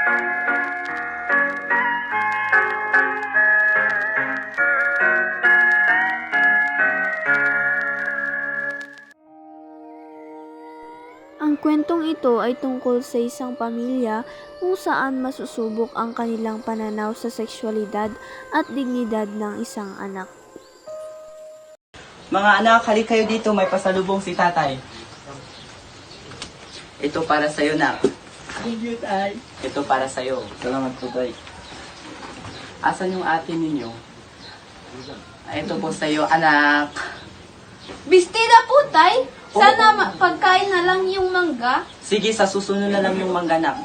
Ang kwentong ito ay tungkol sa isang pamilya kung saan masusubok ang kanilang pananaw sa sexualidad at dignidad ng isang anak. Mga anak, halik kayo dito, may pasalubong si tatay. Ito para sa'yo, nak. Thank you, tay. Ito para sa'yo. Salamat po, tay. Asan yung ate ninyo? Ito po sa'yo, anak. Bistida po, tay. Sana pagkain na lang yung mangga. Sige, sa susunod na lang yung mangganak.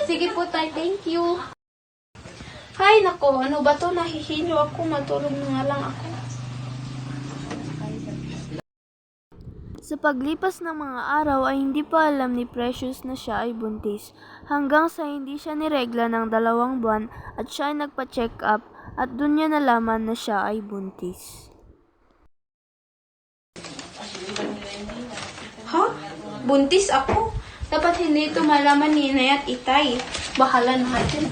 Sige po, tay. Thank you. Hay, nako. Ano ba to? Nahihilo ako. Matulog na nga lang ako. Sa paglipas ng mga araw ay hindi pa alam ni Precious na siya ay buntis, hanggang sa hindi siya niregla ng 2 buwan at siya ay nagpa-check up at dun niya nalaman na siya ay buntis. Ha? Buntis ako? Dapat hindi ito malaman ni Inay at Itay. Bahala na natin.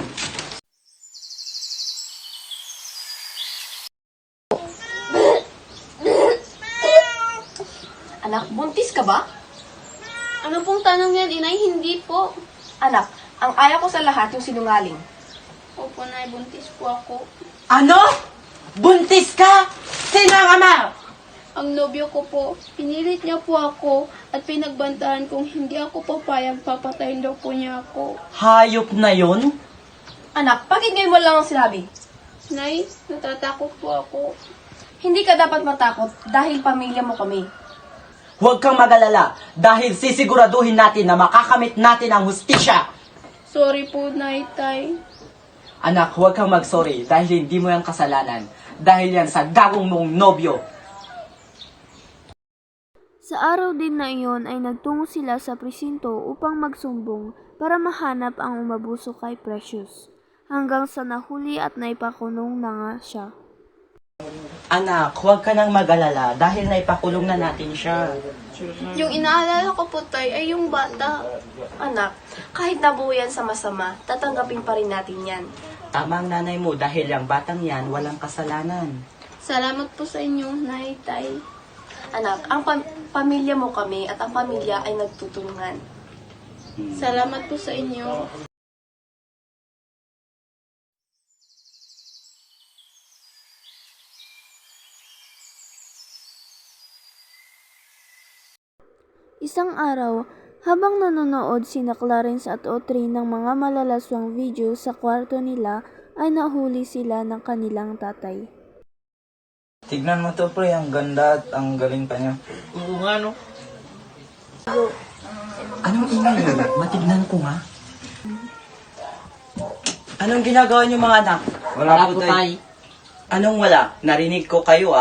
Anak, buntis ka ba? Ano pong tanong yan, Inay? Hindi po. Anak, ang ayaw ko sa lahat yung sinungaling. Opo, Nay. Buntis po ako. Ano? Buntis ka? Sino ang ama? Ang nobyo ko po, pinilit niya po ako at pinagbantaan kong hindi ako papayag, papatayin daw po niya ako. Hayop na yon? Anak, bakit ngayon mo lang ang sinabi? Nay, natatakot po ako. Hindi ka dapat matakot dahil pamilya mo kami. Huwag kang mag-alala dahil sisiguraduhin natin na makakamit natin ang hustisya. Sorry po, Nay, Tay. Anak, huwag kang mag-sorry dahil hindi mo yan kasalanan. Dahil yan sa gagong mong nobyo. Sa araw din na iyon ay nagtungo sila sa presinto upang magsumbong para mahanap ang umabuso kay Precious, hanggang sa nahuli at naipakulong na nga siya. Anak, huwag ka nang mag-alala dahil naipakulong na natin siya. Yung inaalala ko po, Tay, ay yung bata. Anak, kahit nabuo yan sa masama, tatanggapin pa rin natin yan. Tama ang nanay mo dahil yung batang yan walang kasalanan. Salamat po sa inyo, Nay, Tay. Anak, ang pamilya mo kami at ang pamilya ay nagtutulungan. Salamat po sa inyo. Isang araw, habang nanonood sina Clarence at Audrey ng mga malalaswang video sa kwarto nila, ay nahuli sila ng kanilang tatay. Tignan mo to, pre. Ang ganda at ang galing pa niya. Oo nga, no? Anong ingay yun? Matignan ko nga. Anong ginagawa niyo mga anak? Wala po, tay. Anong wala? Narinig ko kayo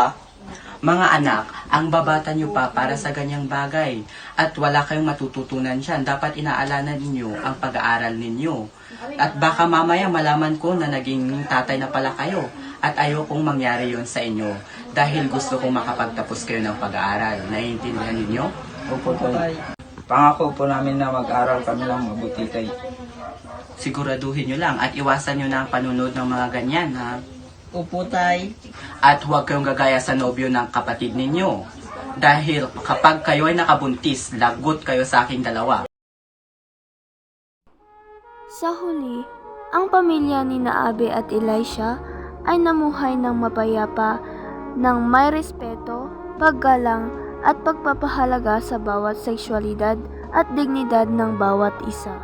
Mga anak, ang babata niyo pa para sa ganyang bagay at wala kayong matututunan dyan. Dapat inaalanan ninyo ang pag-aaral ninyo. At baka mamaya malaman ko na naging tatay na pala kayo at ayokong mangyari yon sa inyo dahil gusto kong makapagtapos kayo ng pag-aaral. Naiintindihan ninyo? Opo, tay. Pangako po namin na mag-aral kami lang mabuti, tay. Siguraduhin nyo lang at iwasan nyo na ang panunod ng mga ganyan, ha? Opo, tay. At huwag kayong gagaya sa nobyo ng kapatid ninyo. Dahil kapag kayo ay nakabuntis, lagot kayo sa aking dalawa. Sa huli, ang pamilya ni Abe at Elisha ay namuhay ng mapayapa, ng may respeto, paggalang at pagpapahalaga sa bawat sexualidad at dignidad ng bawat isa.